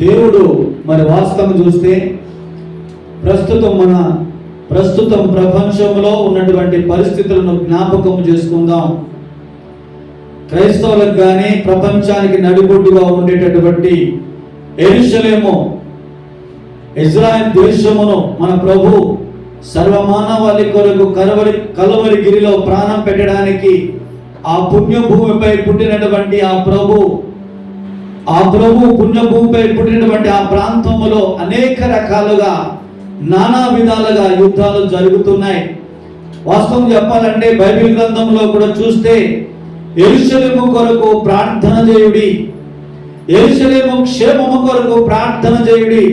దేవుడు మరి వాస్తవం చూస్తే ప్రస్తుతం ప్రపంచంలో ఉన్నటువంటి పరిస్థితులను జ్ఞాపకం చేసుకుందాం. క్రైస్తవులకు కానీ ప్రపంచానికి నడిబొడ్డుగా ఉండేటటువంటి యెరూషలేము ఇజ్రాయెల్ దేశమును మన ప్రభు సర్వమానవాళి కొరకు కలవరి గిరిలో ప్రాణం పెట్టడానికి ఆ పుణ్యభూమిపై పుట్టినటువంటి ఆ ప్రభు పుణ్యభూమిపై పుట్టినటువంటి ఆ ప్రాంతంలో అనేక రకాలుగా నానా విధాలుగా యుద్ధాలు జరుగుతున్నాయి. వాస్తవం చెప్పాలంటే బైబిల్ గ్రంథంలో కూడా చూస్తే యెరూషలేము కొరకు ప్రార్థన చేయుడి, యెరూషలేము క్షేమము కొరకు ప్రార్థన చేయుడి.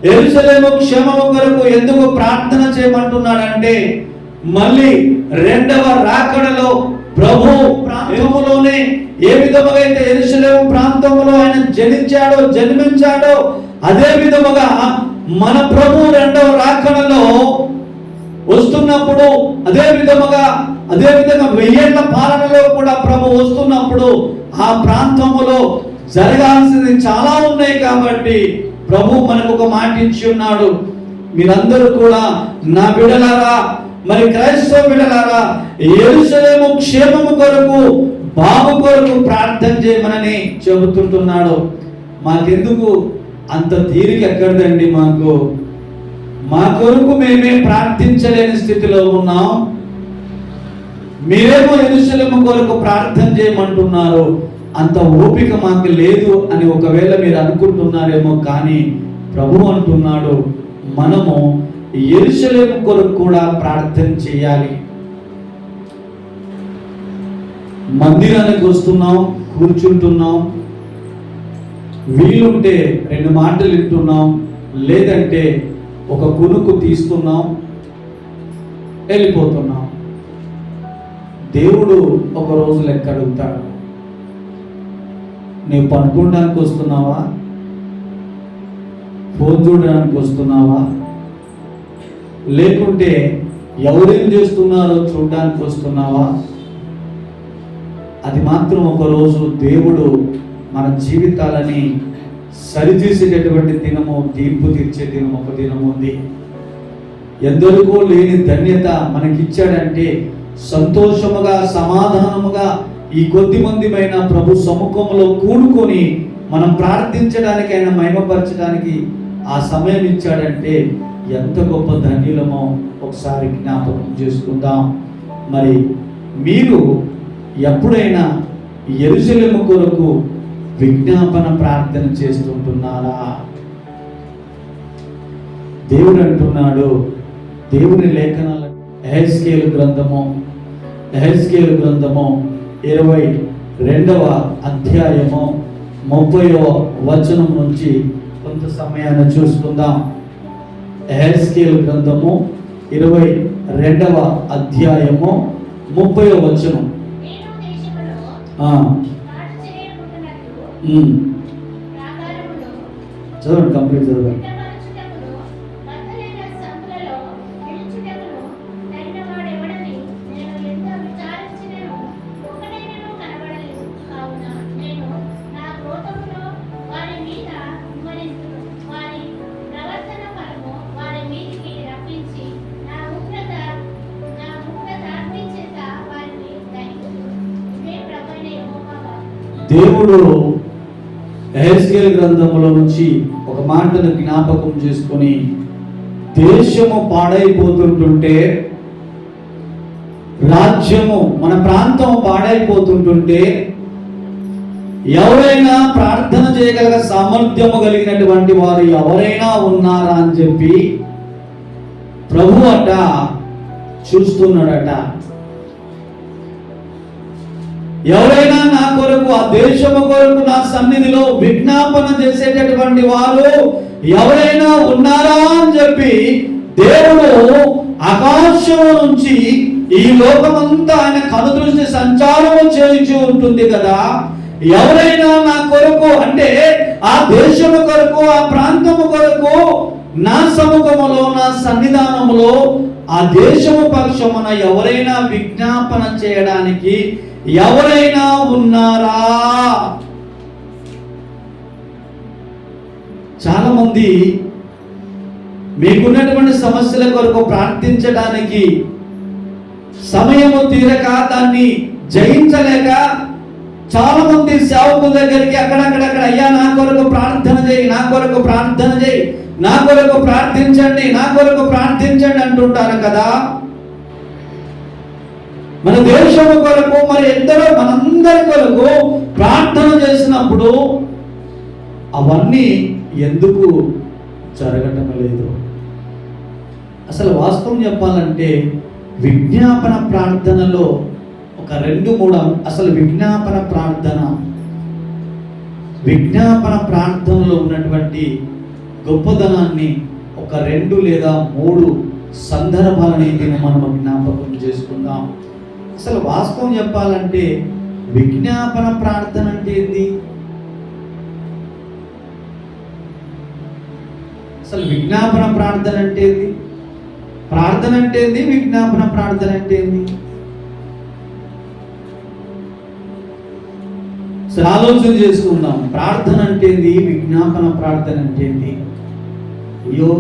యెరూషలేము క్షేమము కొరకు ఎందుకు ప్రార్థన చేయమంటున్నాడంటే మళ్ళీ రెండవ రాకడలో ప్రభు ప్రాంతములోనే ఏ విధముగా అయితే యెరూషలేము ప్రాంతంలో ఆయన జన్మించాడో అదే విధముగా మన ప్రభు రెండవ రాకడలో వస్తున్నప్పుడు అదే విధంగా 1000 ఏళ్ల పాలనలో కూడా ప్రభు వస్తున్నప్పుడు ఆ ప్రాంతములో జరగాల్సింది చాలా ఉన్నాయి. కాబట్టి ప్రభు మనకు ఒక మాట ఇచ్చి ఉన్నాడు, మీరందరూ కూడా నా బిడ్డలారా, మరి క్రైస్తవ బిడ్డలారా, యెరూషలేము క్షేమము కొరకు బాగు కొరకు ప్రార్థన చేయమని చెబుతుంటున్నాడు. మాకెందుకు అంత తీరిక ఎక్కడదండి? మా కొరకు మేమే ప్రార్థించలేని స్థితిలో ఉన్నాం, మీరేమో యెరూషలేము కొరకు ప్రార్థన చేయమంటున్నారు. అంత ఓపిక మాకు లేదు అని ఒకవేళ మీరు అనుకుంటున్నారేమో, కానీ ప్రభు అంటున్నాడు మనము యెరూషలేము కొరకు కూడా ప్రార్థన చేయాలి. మందిరానికి వస్తున్నాం, కూర్చుంటున్నాం, వీలుంటే 2 మాటలు వింటున్నాం, లేదంటే ఒక కునుకు తీస్తున్నాం, వెళ్ళిపోతున్నాం. దేవుడు ఒక రోజు లెక్క అడుగుతాడు. నీవు పనుకోవడానికి వస్తున్నావా? ఫోన్ చూడడానికి వస్తున్నావా? లేకుంటే ఎవరేం చేస్తున్నారో చూడడానికి వస్తున్నావా? అది మాత్రం ఒకరోజు దేవుడు మన జీవితాలని సరిచేసేటటువంటి దినము, తీర్పు తీర్చే దినం ఒక దినం ఉంది. ఎందరికో లేని ధన్యత మనకిచ్చాడంటే సంతోషముగా సమాధానముగా ఈ కొద్ది మందిమైన ప్రభు సముఖంలో కూడుకొని మనం ప్రార్థించడానికి, ఆయన మహిమపరచడానికి ఆ సమయం ఇచ్చాడంటే ఎంత గొప్ప ధన్యులమో ఒకసారి జ్ఞాపకం చేసుకుందాం. మరి మీరు ఎప్పుడైనా యెరూషలేము కొరకు విజ్ఞాపన ప్రార్థన చేస్తుంటున్నారా? దేవుడు అంటున్నాడు, దేవుని లేఖనాల యెహెజ్కేలు గ్రంథము 22వ అధ్యాయము 30వ వచనం నుంచి కొంత సమయాన్ని చూసుకుందాం. యెహెజ్కేలు గ్రంథము 22వ అధ్యాయము 30వ వచనం. చదవండి, కంప్లీట్ చదవండి. దేవుడు యెహెజ్కేలు గ్రంథములో నుంచి ఒక మాటను జ్ఞాపకం చేసుకొని, దేశము పాడైపోతుంటుంటే, రాజ్యము మన ప్రాంతం పాడైపోతుంటుంటే ఎవరైనా ప్రార్థన చేయగల సామర్థ్యము కలిగినటువంటి వారు ఎవరైనా ఉన్నారా అని చెప్పి ప్రభు అట చూస్తున్నాడట. ఎవరైనా నా కొరకు, ఆ దేశము కొరకు నా సన్నిధిలో విజ్ఞాపన చేసేటటువంటి వారు ఎవరైనా ఉన్నారా అని చెప్పి దేవుడు ఆకాశం నుంచి ఈ లోకమంతా ఆయన కనుదృష్టి సంచారము చేయించి ఉంటుంది కదా. ఎవరైనా నా కొరకు అంటే ఆ దేశము కొరకు, ఆ ప్రాంతము కొరకు నా సముఖములో, నా సన్నిధానములో ఆ దేశము పక్షమున ఎవరైనా విజ్ఞాపన చేయడానికి ఎవరైనా ఉన్నారా? చాలామంది మీకున్నటువంటి సమస్యల కొరకు ప్రార్థించడానికి సమయము తీరక, దాన్ని జయించలేక చాలా మంది సేవకుల దగ్గరికి అక్కడక్కడక్కడ, అయ్యా నా కొరకు ప్రార్థన చేయి, నా కొరకు ప్రార్థన చేయి, నా కొరకు ప్రార్థించండి, నా కొరకు ప్రార్థించండి అంటుంటారు కదా. మన దేశము కొరకు, మరి ఎందరో మనందరి కొరకు ప్రార్థన చేసినప్పుడు అవన్నీ ఎందుకు జరగటం లేదు? అసలు వాస్తవం చెప్పాలంటే విజ్ఞాపన ప్రార్థనలో ఒక 2-3 అసలు విజ్ఞాపన ప్రార్థనలో ఉన్నటువంటి గొప్పదనాన్ని ఒక 2 లేదా 3 సందర్భాలని మనం జ్ఞాపకం చేసుకుందాం. అసలు వాస్తవం చెప్పాలంటే విజ్ఞాపన ప్రార్థన అంటే ఏంది? అసలు విజ్ఞాపన ప్రార్థన అంటే ఏంది? ప్రార్థన అంటే ఏంది? విజ్ఞాపన ప్రార్థన అంటే ఏంది? అసలు ఆలోచన చేసుకుందాం. ప్రార్థన అంటే ఏంది? విజ్ఞాపన ప్రార్థన అంటే ఏంది? అయ్యో,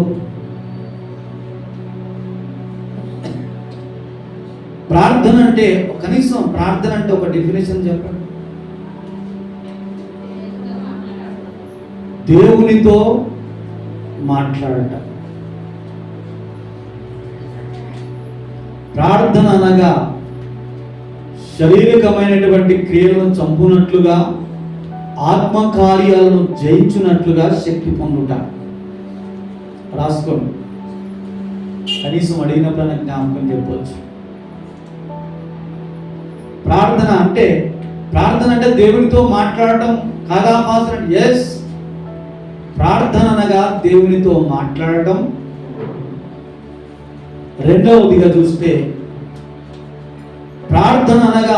ప్రార్థన అంటే కనీసం ప్రార్థన అంటే ఒక డెఫినేషన్ చెప్పండి. దేవునితో మాట్లాడటం. ప్రార్థన అనగా శారీరకమైనటువంటి క్రియలను చంపునట్లుగా, ఆత్మకార్యాలను జయించునట్లుగా శక్తి పొందుట. రాసుకోండి, కనీసం అడిగినప్పుడు జ్ఞాపకం చెప్పవచ్చు. ప్రార్థన అంటే దేవునితో మాట్లాడటం కాదా మాత్రం? ఎస్, ప్రార్థన అనగా దేవునితో మాట్లాడటం. రెండవదిగా చూస్తే ప్రార్థన అనగా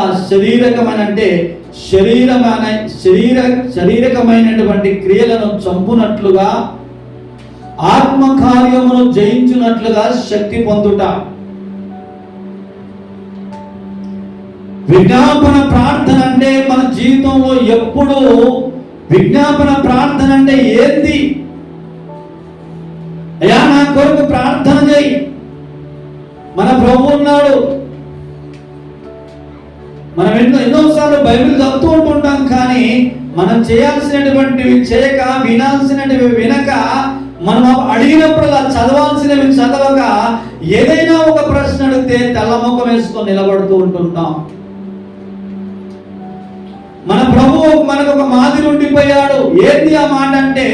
శరీరకమైనటువంటి క్రియలను చంపునట్లుగా, ఆత్మకార్యమును జయించునట్లుగా శక్తి పొందుట. విజ్ఞాపన ప్రార్థన అంటే మన జీవితంలో ఎప్పుడూ విజ్ఞాపన ప్రార్థన అంటే ఏంది? అయ్యా నా కొరకు ప్రార్థన చేయి. మన ప్రభు ఉన్నాడు. మనం ఎన్నోసార్లు బైబిల్ చదువుతూ ఉంటుంటాం, కానీ మనం చేయాల్సినటువంటివి చేయక, వినాల్సినవి వినక, మనం అడిగినప్పుడు చదవాల్సినవి చదవక, ఏదైనా ఒక ప్రశ్న అడిగితే తెల్లముఖం వేసుకొని నిలబడుతూ ఉంటుంటాం. మన ప్రభువు మనకు ఒక మాదిరి ఉండిపోయాడు. ఏంటి ఆ మాట అంటే,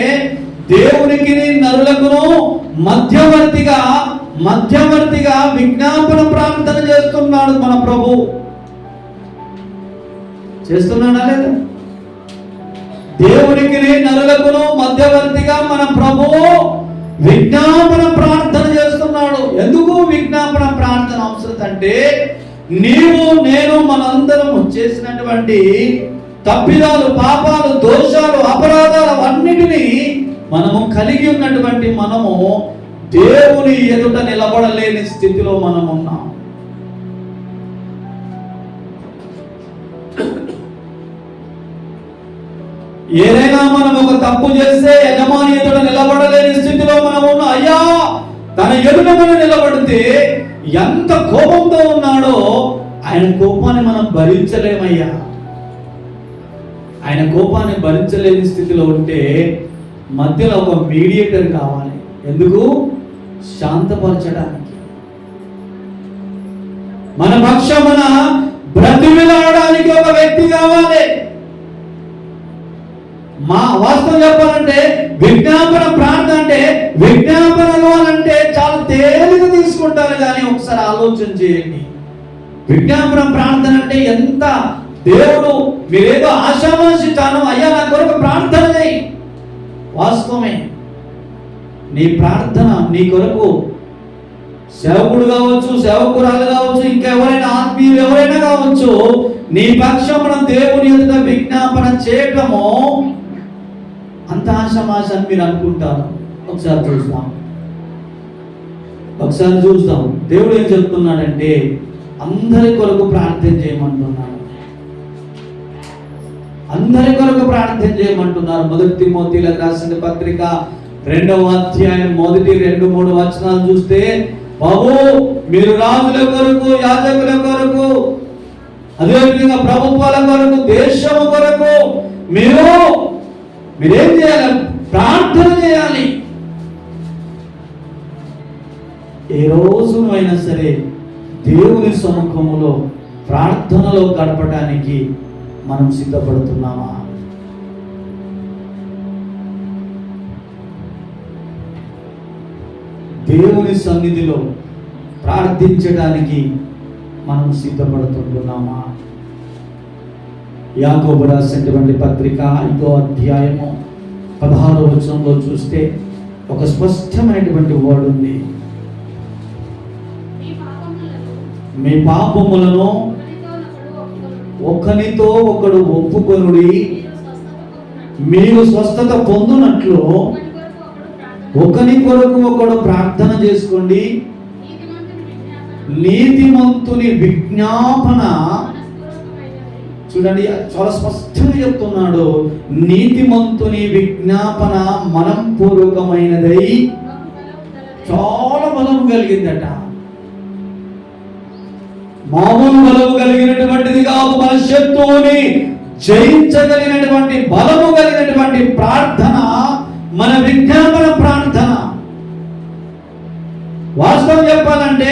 దేవునికి నరులకును మధ్యవర్తిగా విజ్ఞాపన ప్రార్థన చేస్తున్నాడు మన ప్రభు. చేస్తున్నాడా లేదా? దేవునికి నరులకును మధ్యవర్తిగా మన ప్రభు విజ్ఞాపన ప్రార్థన చేస్తున్నాడు. ఎందుకు విజ్ఞాపన ప్రార్థన అవసరం అంటే, నీవు నేను మనందరం చేసినటువంటి తప్పిదాలు, పాపాలు, దోషాలు, అపరాధాలు అన్నిటినీ మనము కలిగి ఉన్నటువంటి మనము దేవుని ఎదుట నిలబడలేని స్థితిలో మనం ఉన్నాం. ఏదైనా మనం ఒక తప్పు చేస్తే యజమాని ఎదుట నిలబడలేని స్థితిలో మనం ఉన్నాం. అయ్యా తన ఎదుట మనం నిలబడితే ఎంత కోపంతో ఉన్నాడో, ఆయన కోపాన్ని మనం భరించలేమయ్యా. ఆయన కోపాన్ని భరించలేని స్థితిలో ఉంటే మధ్యలో ఒక మీడియేటర్ కావాలి. ఎందుకు? శాంతపరచడానికి, మన పక్షమున బ్రతిమిలాడడానికి ఒక వ్యక్తి కావాలి. మా వాస్తవం చెప్పాలంటే విజ్ఞాపన ప్రార్థన అంటే, విజ్ఞాపనలు అంటే చాలా తేలిక తీసుకుంటారు, కానీ ఒకసారి ఆలోచన చేయండి. విజ్ఞాపన ప్రార్థన అంటే ఎంత దేవుడు, మీరేదో ఆశామాషి తాను అయ్యా నా కొరకు ప్రార్థన చేయి. వాస్తవమే, నీ ప్రార్థన నీ కొరకు సేవకుడు కావచ్చు, సేవకురాలు కావచ్చు, ఇంకా ఎవరైనా ఆత్మీయులు ఎవరైనా కావచ్చు, నీ పక్షమున దేవుని ఎదుట విజ్ఞాపన చేయటము అంత ఆశామాష అని మీరు అనుకుంటారు. ఒకసారి చూస్తాం దేవుడు ఏం చెప్తున్నాడంటే, అందరి కొరకు ప్రార్థన చేయమంటున్నాడు. అందరి కొరకు ప్రార్థన చేయమంటున్నారు. మొదటి తిమోతిలకు రాసిన పత్రిక 2వ అధ్యాయం మొదటి 2-3 వచనాలు చూస్తే, బాబు మీరు రాజుల కొరకు, యాజకుల కొరకు, అదేవిధంగా ప్రభుత్వాల కొరకు, దేశం కొరకు మీరేం చేయాలి? ప్రార్థన చేయాలి. ఏ రోజునైనా సరే దేవుని సముఖములో ప్రార్థనలో గడపడానికి మనం సిద్ధపడుతున్నామా? దేవుని సన్నిధిలో ప్రార్థించడానికి మనం సిద్ధపడుతున్నామా? యాకోబు రాసినటువంటి పత్రిక 5వ అధ్యాయము 16వ వచనంలో చూస్తే ఒక స్పష్టమైనటువంటి వర్డ్ ఉంది. మీ పాపములను ఒకనితో ఒకడు ఒప్పుకొనుడి, మీరు స్వస్థత పొందునట్లు ఒకని కొరకు ఒకడు ప్రార్థన చేసుకోండి. నీతిమంతుని విజ్ఞాపన, చూడండి చాలా స్పష్టంగా చెప్తున్నాడు, నీతిమంతుని విజ్ఞాపన మనఃపూర్వకమైనదై చాలా బలం కలిగిందట. మామూలు బలము కలిగినటువంటిది కాదు, మన శత్రువుని జయించగలిగినటువంటి బలము కలిగినటువంటి ప్రార్థన మన విజ్ఞాపన ప్రార్థన. వాస్తవం చెప్పాలంటే,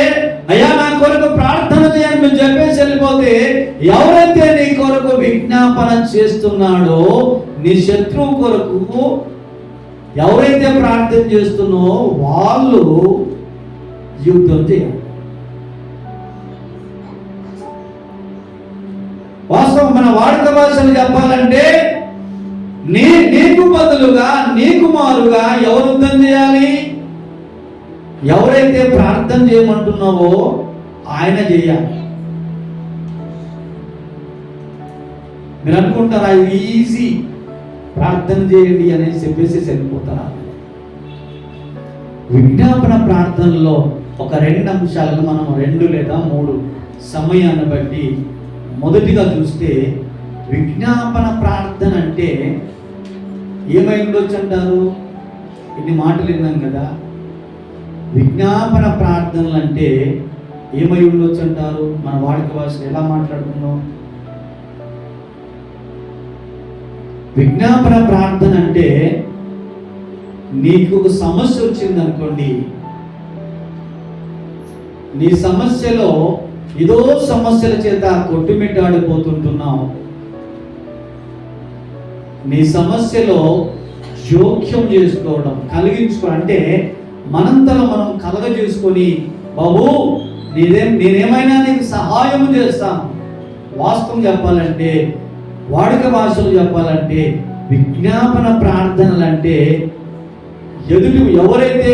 అయ్యా నా కొరకు ప్రార్థన చేయని మీరు చెప్పేసి వెళ్ళిపోతే, ఎవరైతే నీ కొరకు విజ్ఞాపన చేస్తున్నాడో, నీ శత్రువు కొరకు ఎవరైతే ప్రార్థన చేస్తున్నావో వాళ్ళు యుద్ధం చేయాలి. వాస్తవం మన వాడుక భాషలు చెప్పాలంటే, నీకు బదులుగా, నీకు మారుగా ఎవరు యుద్ధం చేయాలి? ఎవరైతే ప్రార్థన చేయమంటున్నావో ఆయన చేయాలి. మీరు అనుకుంటారా ఇది ఈజీ, ప్రార్థన చేయండి అనేసి చెప్పేసి వెళ్ళిపోతారా? విజ్ఞాపన ప్రార్థనలో ఒక 2 అంశాలను మనం 2 లేదా 3 సమయాన్ని బట్టి మొదటిగా చూస్తే, విజ్ఞాపన ప్రార్థన అంటే ఏమై ఉండొచ్చు అంటారు? ఇన్ని మాటలు విన్నాం కదా. విజ్ఞాపన ప్రార్థనలు అంటే ఏమై ఉండొచ్చు అంటారు? మన వాడుక భాషలో ఎలా మాట్లాడుతున్నాం? విజ్ఞాపన ప్రార్థన అంటే, నీకు ఒక సమస్య వచ్చింది అనుకోండి, నీ సమస్యలో ఏదో సమస్యల చేత కొట్టుమిట్టాడిపోతుంటున్నావు. నీ సమస్యలో జోక్యం చేసుకోవడం, కలిగించుకోవడం అంటే మనంతలో మనం కలగ చేసుకొని, బాబు నేనేమైనా నీకు సహాయం చేస్తాను. వాస్తవం చెప్పాలంటే, వాడుక భాషలు చెప్పాలంటే, విజ్ఞాపన ప్రార్థనలు అంటే ఎవరైతే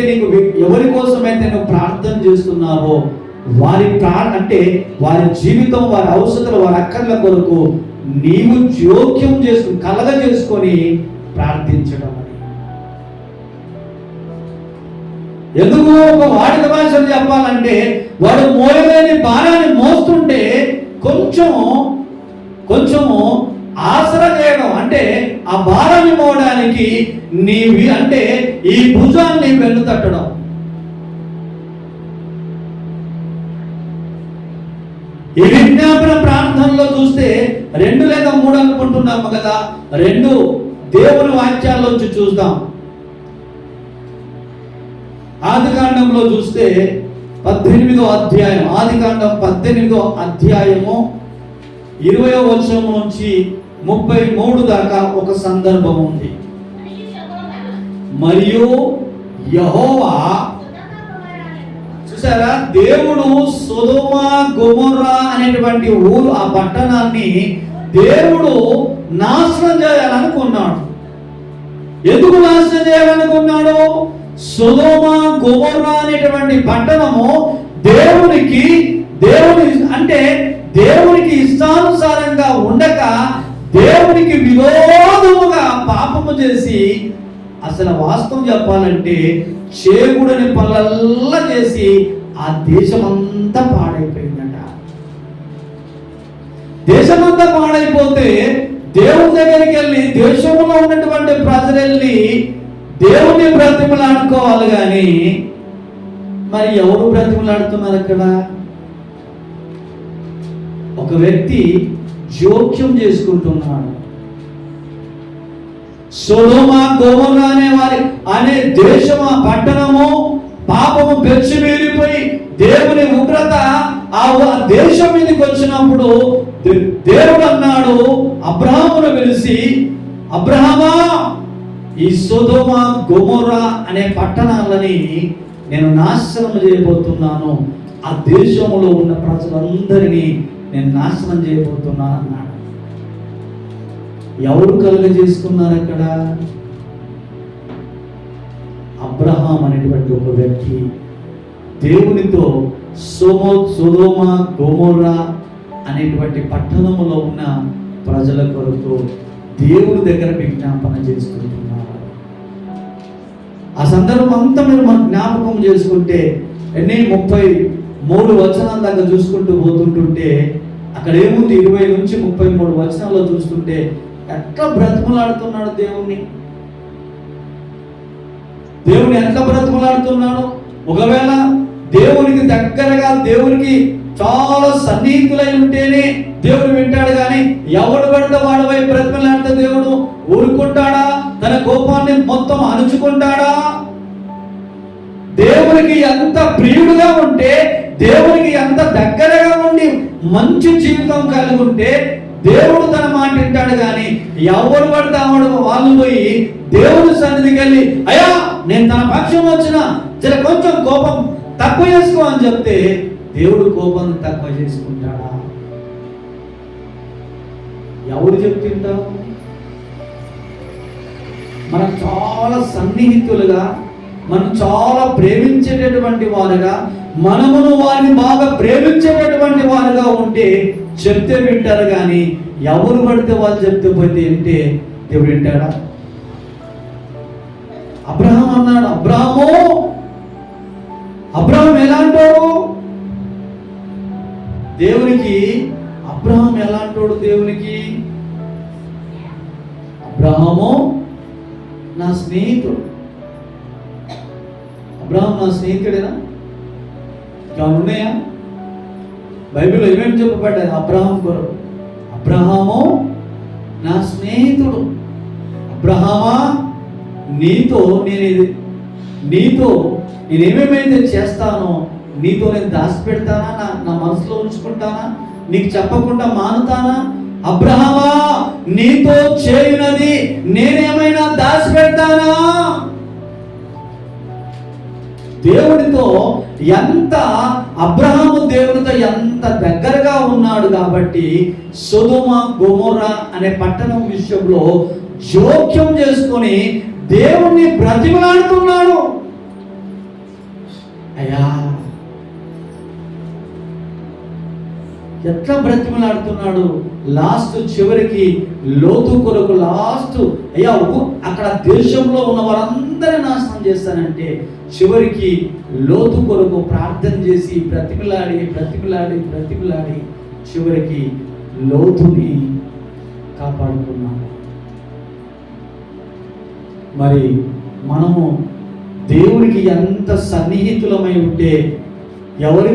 ఎవరి కోసమైతే నువ్వు ప్రార్థన చేస్తున్నావో వారి అంటే వారి జీవితం, వారి అవసరాలు, వారి అక్కర్ల కొరకు నీవు జోక్యం చేసుకుని, కలగ చేసుకొని ప్రార్థించడం అని. ఎందుకు ఒక వాడుక భాషలు చెప్పాలంటే, వాడు మోయలేని భారాన్ని మోస్తుంటే కొంచెము ఆసరా చేయడం అంటే ఆ భారాన్ని మోయడానికి అంటే ఈ భుజాన్ని వెన్ను తట్టడం. ఈ విజ్ఞాపన ప్రార్థనలో చూస్తే 2 లేదా 3 అనుకుంటున్నాము కదా. 2 దేవుని వాక్యాల్లోంచి చూద్దాం. ఆదికాండంలో చూస్తే 18వ అధ్యాయం, ఆదికాండం 18వ అధ్యాయము 20వ వచనం నుంచి 33 దాకా ఒక సందర్భం ఉంది. మరియు యెహోవా, చూసారా, దేవుడు సొదొమ గొమొర్రా అనేటువంటి ఊరు, ఆ పట్టణాన్ని దేవుడు నాశనం చేయాలనుకున్నాడు. ఎందుకు నాశనం చేయాలనుకున్నాడు? సొదొమ గొమొర్రా అనేటువంటి పట్టణము దేవునికి ఇష్టానుసారంగా ఉండక, దేవునికి విరోధముగా పాపము చేసి, అసలు వాస్తవం చెప్పాలంటే చేగుడని పనులల్లా చేసి ఆ దేశమంతా పాడైపోయిందట. దేశమంతా పాడైపోతే దేవుని దగ్గరికి వెళ్ళి, దేశంలో ఉన్నటువంటి ప్రజలు వెళ్ళి దేవుని బ్రతిమలాడుకోవాలి కానీ మరి ఎవరు బ్రతిమలాడుతున్నారు అక్కడ? ఒక వ్యక్తి జోక్యం చేసుకుంటున్నాడు. సొదొమ గొమొర్రా అనే దేశం, ఆ పట్టణము పాపము పెచ్చిమీరిపోయి దేవుని ఉగ్రత ఆ దేశం మీదకి వచ్చినప్పుడు దేవుడు అన్నాడు అబ్రహామును పిలిచి, అబ్రహామా, ఈ సొదొమ గొమొర్రా అనే పట్టణాలని నేను నాశనం చేయబోతున్నాను, ఆ దేశంలో ఉన్న ప్రజలందరినీ నేను నాశనం చేయబోతున్నాను అన్నాడు. ఎవరు కలుగజేసుకున్నారు అక్కడ? అబ్రహాం అనేటువంటి ఒక వ్యక్తి దేవునితో సొదొమ గొమొర్రా అనేటువంటి పట్టణములో ఉన్న ప్రజల కొరకు దేవుని దగ్గర విజ్ఞాపన చేసుకుంటున్నారు. ఆ సందర్భం అంతా మీరు మనం జ్ఞాపకం చేసుకుంటే 33 వచనాల దాకా చూసుకుంటూ పోతుంటుంటే అక్కడ ఏముంది? 20 నుంచి 33 వచనాల్లో చూస్తుంటే ఎట్లా బ్రతిమలాడుతున్నాడు దేవుణ్ణి ఎట్లా బ్రతిమలాడుతున్నాడు. ఒకవేళ దేవునికి దగ్గరగా, దేవునికి చాలా సన్నిహితులై ఉంటేనే దేవుడు వింటాడు కానీ ఎవడు పడితే వాడిపై బ్రతిమలాడితే దేవుడు ఊరుకుంటాడా? తన కోపాన్ని మొత్తం అణుచుకుంటాడా? దేవునికి ఎంత ప్రియుడుగా ఉంటే, దేవునికి ఎంత దగ్గరగా ఉండి మంచి జీవితం కలిగి ఉంటే దేవుడు తన మాట వింటాడు కానీ ఎవరు పడితే వాళ్ళు పోయి దేవుడి సన్నిధికి వెళ్ళి, అయ్యా నేను తన పక్షం వచ్చిన జర కొంచెం కోపం తక్కువ చేసుకో అని చెప్తే దేవుడు కోపం తక్కువ చేసుకుంటాడా? ఎవరు చెప్తుంటావు? మనం చాలా సన్నిహితులుగా, మనం చాలా ప్రేమించేటటువంటి వారుగా, మనమును వారిని బాగా ప్రేమించేటటువంటి వారుగా ఉంటే చెప్తే వింటారు కానీ ఎవరు పడితే వాళ్ళు చెప్తే పోతే ఏంటే దేవుడు వింటాడా? అబ్రహాం అన్నాడు, అబ్రహాం ఎలాంటోడు దేవునికి? అబ్రహాం ఎలాంటోడు దేవునికి? అబ్రహాము నా స్నేహితుడు. అబ్రహాం నా స్నేహితుడేనా? ఇంకా ఉన్నాయా? బైబిల్లో ఏమేమి చెప్పబడ్డాయి అబ్రహాం కొరకు? అబ్రహాము నా స్నేహితుడు. అబ్రహామా, నీతో నేనేమేమైతే చేస్తానో నీతో నేను దాచిపెడతానా? నా మనసులో ఉంచుకుంటానా? నీకు చెప్పకుండా మానుతానా? అబ్రహామా, నీతో చేయునది నేనేమైనా దాచిపెడతానా? దేవుడితో ఎంత అబ్రహాము దేవునితో ఎంత దగ్గరగా ఉన్నాడు కాబట్టి సొదొమ గొమొర్రా అనే పట్టణం విషయంలో జోక్యం చేసుకొని దేవుణ్ణి బ్రతిమలాడుతున్నాడు. అయ్యా, ఎట్లా బ్రతిమలాడుతున్నాడు? చివరికి లోతు కొరకు అయ్యా అక్కడ దేశంలో ఉన్న వారందరినీ నాశనం చేస్తానంటే చివరికి లోతు కొరకు ప్రార్థన చేసి బ్రతిమలాడి చివరికి లోతుని కాపాడుకున్నాడు. మరి మనము దేవుడికి ఎంత సన్నిహితులమై ఉంటే ఎవరి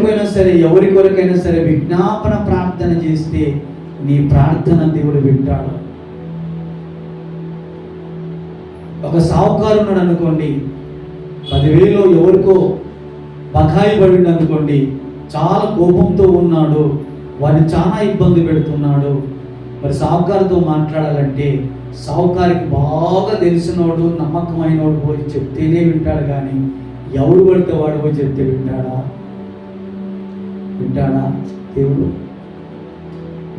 కొరకైనా సరే విజ్ఞాపన ప్రార్థన చేస్తే నీ ప్రార్థన దేవుడు వింటాడు. ఒక సావుకారు ఉన్నాడు అనుకోండి, 10,000 ఎవరికో బకాయి పడింది అనుకోండి, చాలా కోపంతో ఉన్నాడు, వాడిని చాలా ఇబ్బంది పెడుతున్నాడు. మరి సావుకారుతో మాట్లాడాలంటే సావుకారికి బాగా తెలిసినోడు, నమ్మకమైనోడు పోయి చెప్తేనే వింటాడు కానీ ఎవడు పడితే వాడు పోయి చెప్తే వింటాడా? దేవుడు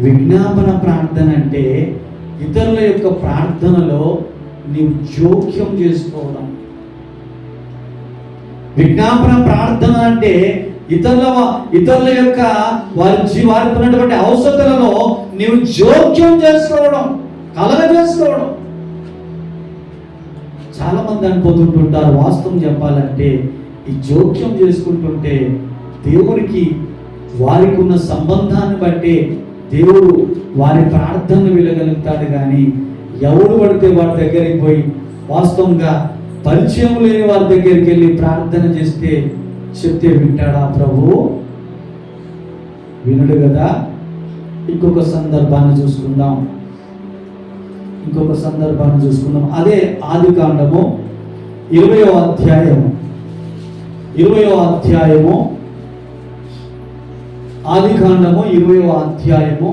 విజ్ఞాపన ప్రార్థన అంటే ఇతరుల యొక్క ప్రార్థనలో నీవు జోక్యం చేసుకోవడం. విజ్ఞాపన ప్రార్థన అంటే ఇతరుల యొక్క వారికి ఉన్నటువంటి అవసరాలలో నీవు జోక్యం చేసుకోవడం, కలగజేసుకోవడం. చాలా మంది అనుకుంటుంటారు, వాస్తవం చెప్పాలంటే ఈ జోక్యం చేసుకుంటుంటే దేవునికి వారికి ఉన్న సంబంధాన్ని బట్టి దేవుడు వారి ప్రార్థనలు వినగలుగుతాడు. కానీ ఎవరు పడితే వారి దగ్గరికి పోయి వాస్తవంగా పరిచయం లేని వారి దగ్గరికి వెళ్ళి ప్రార్థన చెప్తే వింటాడా ప్రభువు? వినుడు కదా. ఇంకొక సందర్భాన్ని చూసుకుందాం. అదే ఆదికాండము 20వ అధ్యాయము ఆదికాండము 20వ అధ్యాయము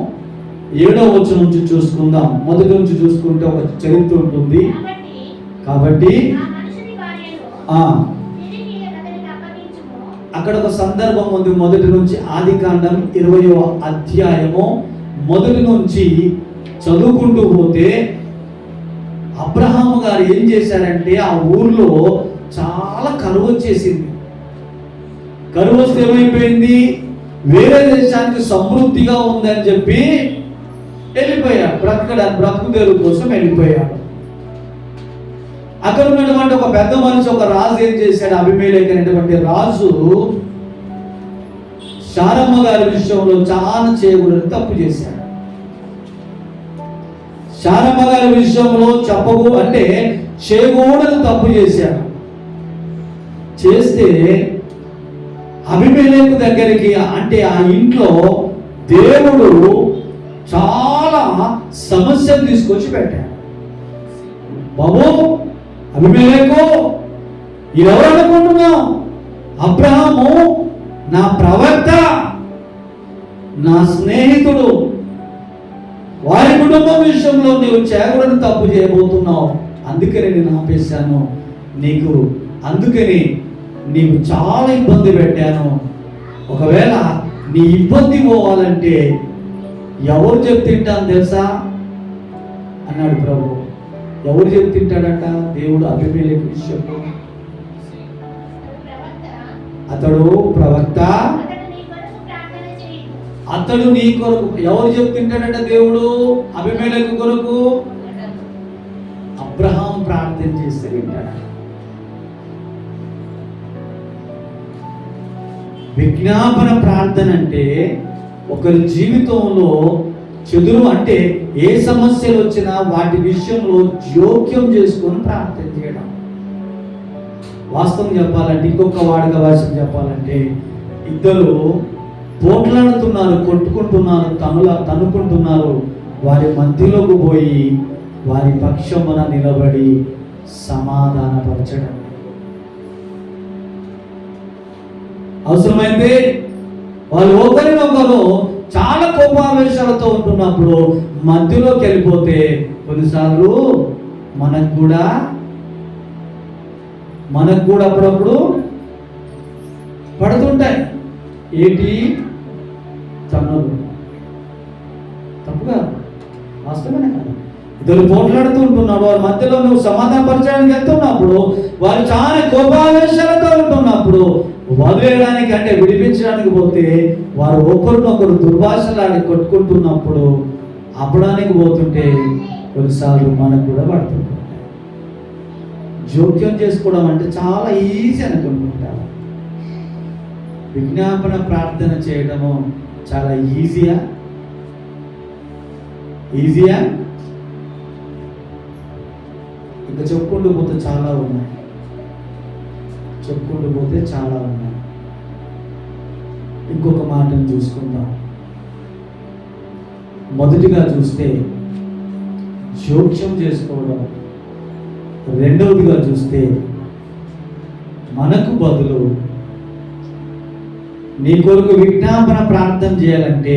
7వ వచనం నుంచి చూసుకుందాం. మొదటి నుంచి చూసుకుంటే ఒక చరిత్ర ఉంటుంది. కాబట్టి అక్కడ ఒక సందర్భం ఉంది. మొదటి నుంచి ఆదికాండం 20వ అధ్యాయము మొదటి నుంచి చదువుకుంటూ పోతే అబ్రహాము గారు ఏం చేశారంటే ఆ ఊర్లో చాలా కరువు వచ్చేసింది. కరువు వస్తే ఏమైపోయింది? వేరే దేశానికి సమృద్ధిగా ఉందని చెప్పి వెళ్ళిపోయాడు. బ్రతుకు తెరువు కోసం వెళ్ళిపోయాడు. అక్కడ ఉన్నటువంటి ఒక పెద్ద మనిషి, ఒక రాజు ఏం చేశాడు? అబీమెలెకు అనేటువంటి రాజు శారమ్మ గారి విషయంలో చాలా చేయకూడని తప్పు చేశాడు. శారమ్మ గారి విషయంలో చేయకూడని తప్పు చేశాడు. చేస్తే అబీమెలెకు దగ్గరికి, అంటే ఆ ఇంట్లో దేవుడు చాలా సమస్యలు తీసుకొచ్చి పెట్టాడు. బాబు అబీమెలెకు, ఎవరు అనుకుంటున్నావు? అబ్రహాము నా ప్రవక్త, నా స్నేహితుడు. వారి కుటుంబం విషయంలో నీవు చేయకూడని తప్పు చేయబోతున్నావు. అందుకని నేను ఆపేశాను నీకు. అందుకని నీకు చాలా ఇబ్బంది పెట్టాను. ఒకవేళ నీ ఇబ్బంది పోవాలంటే ఎవరు చెప్తింటాను తెలుసా అన్నాడు ప్రభు. ఎవరు చెప్తింటాడట? దేవుడు అబీమెలెకు విషయంలో. అతడు ప్రవక్త, అతడు నీ కొరకు. ఎవరు చెప్తుంటాడట? దేవుడు అబీమెలెకు కొరకు. అబ్రహాం ప్రార్థన చేస్తే వింటాడు. విజ్ఞాపన ప్రార్థన అంటే ఒకరి జీవితంలో అంటే ఏ సమస్యలు వచ్చినా వాటి విషయంలో జోక్యం చేసుకొని ప్రార్థన చేయడం. వాస్తవం చెప్పాలంటే, ఇంకొక వాడుక భాష చెప్పాలంటే, ఇద్దరు పోట్లాడుతున్నారు, కొట్టుకుంటున్నారు, తన్నుకుంటున్నారు. వారి మధ్యలోకి పోయి వారి పక్షమున నిలబడి సమాధానపరచడం. అవసరమైతే వాళ్ళు ఒకరినొకరు చాలా కోపావేశాలతో ఉంటున్నప్పుడు మధ్యలోకి వెళ్ళిపోతే కొన్నిసార్లు మనకు కూడా అప్పుడప్పుడు పడుతుంటాయి. ఏంటి? తన్నులు. తప్పుగా, వాస్తవమే కదా. ఇద్దరు పోట్లాడుతూ ఉంటున్నాడు, వారి మధ్యలో నువ్వు సమాధానపరచడానికి వెళ్తున్నప్పుడు, వారు చాలా కోపావేశాలతో ఉంటున్నప్పుడు వదిలేయడానికి, అంటే విడిపించడానికి పోతే వారు ఒకరినొకరు దుర్భాషలాడి కొట్టుకుంటున్నప్పుడు అప్పడానికి పోతుంటే కొన్నిసార్లు మనకు కూడా పడుతుంటాయి. జోక్యం చేసుకోవడం అంటే చాలా ఈజీ అనుకుంటుంటారు. విజ్ఞాపన ప్రార్థన చేయడము చాలా ఈజీయా? ఇంకా చెప్పుకుంటూ పోతే చాలా ఉన్నాయి. ఇంకొక మాటను చూసుకుందాం. మొదటిగా చూస్తే జోక్యం చేసుకోవడం, రెండవదిగా చూస్తే మనకు బదులు నీ కొరకు విజ్ఞాపన ప్రార్థన చేయాలంటే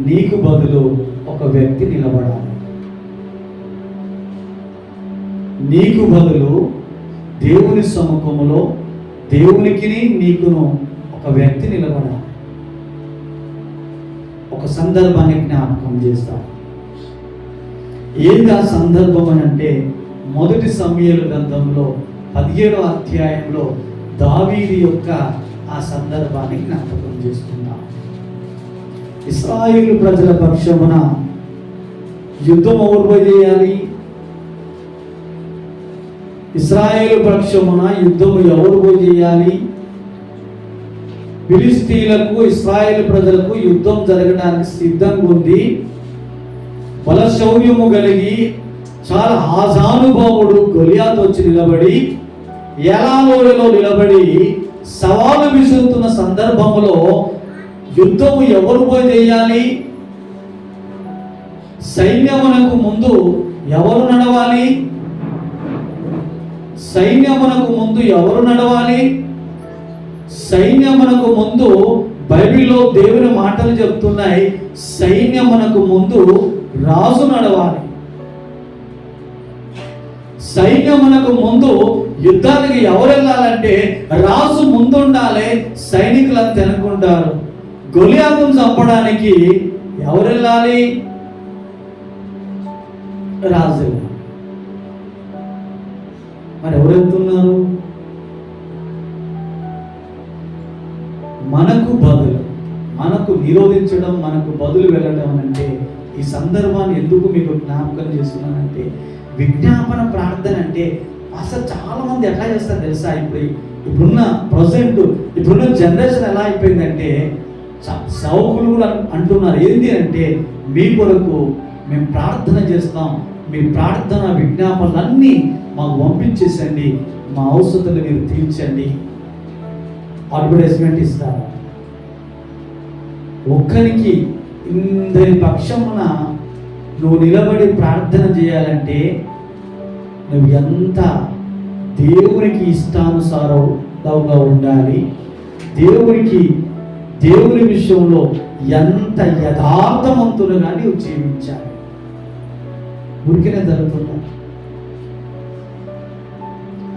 నీకు బదులు ఒక వ్యక్తి నిలబడాలి. నీకు బదులు దేవుని సముఖములో దేవునికి నీకును ఒక వ్యక్తి నిలబడాలి. ఒక సందర్భాన్ని జ్ఞాపకం చేస్తాం. ఏంటి ఆ సందర్భం అని అంటే, మొదటి సమూయేలు గ్రంథంలో 17వ అధ్యాయంలో దావీదు యొక్క ఆ సందర్భాన్ని జ్ఞాపకం చేసుకుందాం. ఇశ్రాయేలు ప్రజల పక్షమున యుద్ధం ఎవరు చేయాలి? ఇశ్రాయేలు పక్షమున యుద్ధము ఎవరు చేయాలి? ఫిలిష్తీయులకు ఇశ్రాయేలు ప్రజలకు యుద్ధం జరగడానికి సిద్ధంగా ఉంది. బలశౌర్యము కలిగి చాలా ఆజానుభావుడు గొలియాతు వచ్చి నిలబడి ఎలాలోయలో నిలబడి సవాలు విసురుతున్న సందర్భంలో యుద్ధము ఎవరు పోయి చేయాలి? సైన్యమునకు ముందు ఎవరు నడవాలి? సైన్యమునకు ముందు ఎవరు నడవాలి? సైన్యమునకు ముందు బైబిల్లో దేవుని మాటలు చెప్తున్నాయి, సైన్యమునకు ముందు రాజు నడవాలి. సైన్యమునకు ముందు యుద్ధానికి ఎవరు వెళ్ళాలంటే రాజు ముందుండాలి, సైనికులను తెనుకుంటారు. గొలియాతును చంపడానికి ఎవరు వెళ్ళాలి? రాజు. మరి ఎవరు వెళ్తున్నారు? మనకు బదులు, మనకు నిరోధించడం, మనకు బదులు వెళ్ళడం అంటే ఈ సందర్భాన్ని ఎందుకు మీకు జ్ఞాపకం చేస్తున్నానంటే, విజ్ఞాపన ప్రార్థన అంటే అసలు చాలా మంది ఎట్లా చేస్తారు తెలుసా? ఇప్పుడున్న ప్రజెంట్ ఇప్పుడున్న జనరేషన్ ఎలా అయిపోయిందంటే, సౌకులు కూడా అంటున్నారు ఏంటి అంటే, మీ కొరకు మేము ప్రార్థన చేస్తాం, మీ ప్రార్థన విజ్ఞాపనలన్నీ మాకు పంపించేసండి, మా అవసరాలు మీరు తీర్చండి, అడ్వర్టైజ్మెంట్ ఇస్తారు. ఒక్కరికి ఇందరి పక్షమున నువ్వు నిలబడి ప్రార్థన చేయాలంటే నువ్వు ఎంత దేవునికి ఇష్టానుసారంగా ఉండాలి, దేవుని విషయంలో ఎంత యథార్థవంతులుగా నీవు జీవించాలి. ఉరికినే జరుగుతుందా?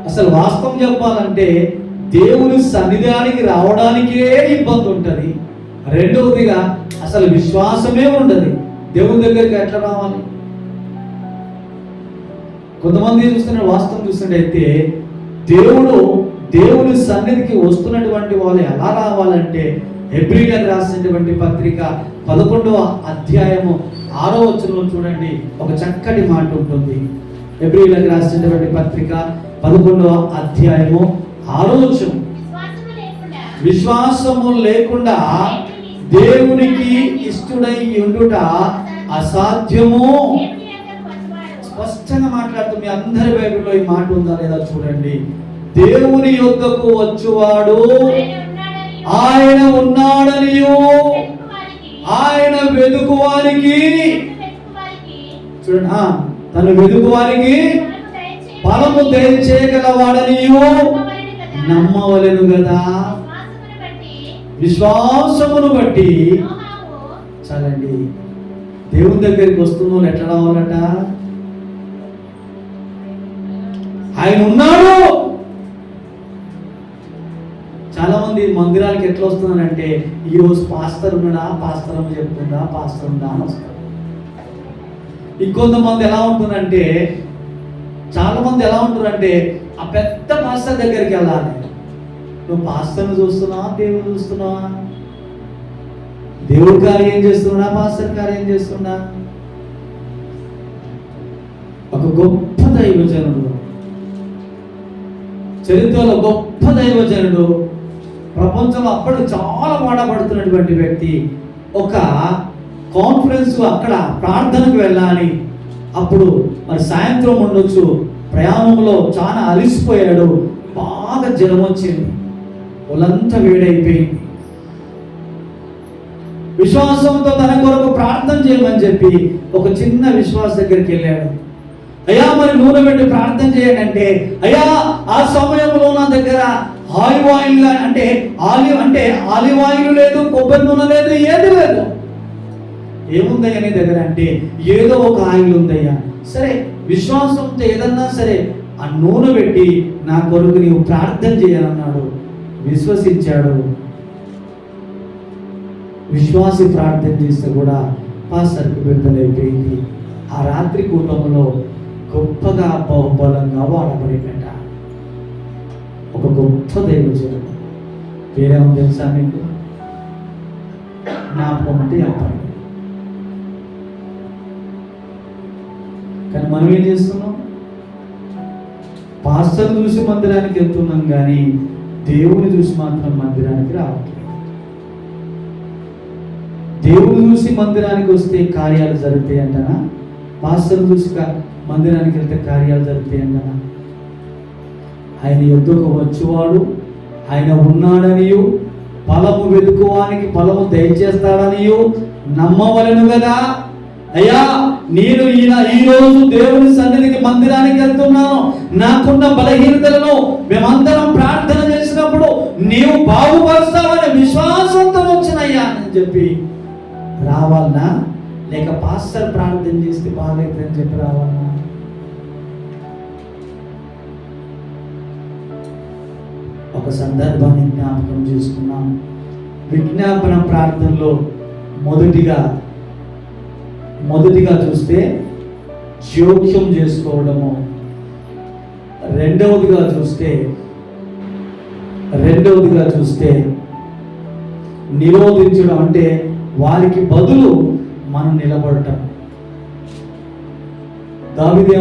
అసలు వాస్తవం చెప్పాలంటే దేవుని సన్నిధానికి రావడానికే ఇబ్బంది ఉంటుంది. రెండవదిగా అసలు విశ్వాసమే ఉండదు. దేవుని దగ్గరికి ఎట్లా రావాలి? కొంతమంది చూస్తున్న వాస్తవం చూస్తున్నట్టయితే దేవుని సన్నిధికి వస్తున్నటువంటి వాళ్ళు ఎలా రావాలంటే, హెబ్రీయులకు రాసినటువంటి పత్రిక 11వ అధ్యాయము 6వ వచనంలో చూడండి, ఒక చక్కటి మాట ఉంటుంది. హెబ్రీయులకు రాసినటువంటి పత్రిక 11వ అధ్యాయము 6వ వచనం, విశ్వాసము లేకుండా దేవునికి ఇష్టడై ఉండుట అసాధ్యము. స్పష్టంగా మాట్లాడుతూ మీ అందరి బైబిల్లో ఈ మాట ఉందా లేదా చూడండి. దేవుని యొద్దకు వచ్చువాడు ఆయన ఉన్నాడనియు ఆయన వెదుకు వారికి, చూడండి, తను వెదుకు వారికి ఫలము దయచేయగలవాడనియు నమ్మవలెను కదా. విశ్వాసమును బట్టి చాలండి. దేవుని దగ్గరికి వస్తున్న వాళ్ళు ఎట్లా రావాలట? ఆయన ఉన్నాడు. చాలా మంది మందిరానికి ఎట్లా వస్తున్నారంటే, ఈరోజు పాస్టర్ ఉన్నాడా, పాస్టర్ అమ్మ చెప్తుందా, పాస్టర్ ఉందా అని వస్తారు. ఇంకొంతమంది ఎలా ఉంటుందంటే, చాలా మంది ఎలా ఉంటారంటే, ఆ పెద్ద పాస్టర్ దగ్గరికి వెళ్ళాలి. నువ్వు పాస్టర్ని చూస్తున్నావా, దేవుడు చూస్తున్నావా? దేవుడి కార్యం చేస్తున్నా, పాస్టర్ కార్యం చేస్తున్నా? ఒక గొప్ప దైవజనుడు, చరిత్రలో గొప్ప దైవజనుడు, ప్రపంచంలో అప్పటికి చాలా వాడబడుతున్నటువంటి వ్యక్తి, ఒక కాన్ఫరెన్స్ అక్కడ ప్రార్థనకు వెళ్ళాలి. అప్పుడు మరి సాయంత్రం ఉండొచ్చు, ప్రయాణంలో చాలా అలిసిపోయాడు, బాగా జ్వరం వచ్చింది, ఒళ్ళంతా వేడైపోయింది. విశ్వాసంతో తన కొరకు ప్రార్థన చేయమని చెప్పి ఒక చిన్న విశ్వాస దగ్గరికి వెళ్ళాడు. అయ్యా మరి నూనె పెట్టి ప్రార్థన చేయండి అంటే, అయ్యా ఆ సమయంలో నా దగ్గర ఆలివ్ ఆయిల్ అంటే ఆలివ్ ఆయిల్ లేదు, కొబ్బరి నూనె లేదు, ఏది లేదు. ఏముందయ్యా నీ దగ్గర అంటే, ఏదో ఒక ఆయిల్ ఉందయ్యా. సరే, విశ్వాసంతో ఏదన్నా సరే ఆ నూనె పెట్టి నా కొరకు నీవు ప్రార్థన చేయాలన్నాడు. విశ్వసించాడు. విశ్వాసి ప్రార్థన చేస్తే కూడా పాస్టర్కి విడుదలైపోయింది. ఆ రాత్రి కూటంలో గొప్పగా బహుబలంగా వాడబడినట ఒక గొప్ప దైవజనుడు. పేరేమో తెలుసా మీకు? జ్ఞాపకం అంటే చెప్పండి. కానీ మనం ఏం చేస్తున్నాం? పాస్టర్ చూసి మందిరానికి వెళ్తున్నాం కానీ దేవుని చూసి మాత్రం మందిరానికి రావట్లేదు. దేవుడు చూసి మందిరానికి వస్తే కార్యాలు జరుగుతాయి అంటనా? పాస్టర్ చూసి మందిరానికి వెళ్తే కార్యాలు జరుగుతాయి అంటనా? ఆయన యొద్దకు వచ్చేవాడు ఆయన ఉన్నాడనియు ఫలము వెతుకువానికి ఫలము దయచేస్తాడనియు నమ్మవలెను కదా. అయ్యా, నేను ఈరోజు దేవుని సన్నిధికి మందిరానికి వెళ్తున్నాను, నాకున్న బలహీనతలను మేమందరం ప్రార్థన చేసినప్పుడు నీవు బాగుపరుస్తావని విశ్వాసంతో వచ్చినయ్యా అని చెప్పి రావాలనా? లేక పాస్టర్ ప్రార్థన చేస్తే బాగైతుందని చెప్పి రావాలనా? ఒక సందర్భాన్ని జ్ఞాపకం చేసుకున్నాం. విజ్ఞాపన ప్రార్థనలో మొదటిగా చూస్తే జోక్యం చేసుకోవడము, రెండవదిగా చూస్తే నిరోధించడం, అంటే వారికి బదులు మనం నిలబడటం. దావీదు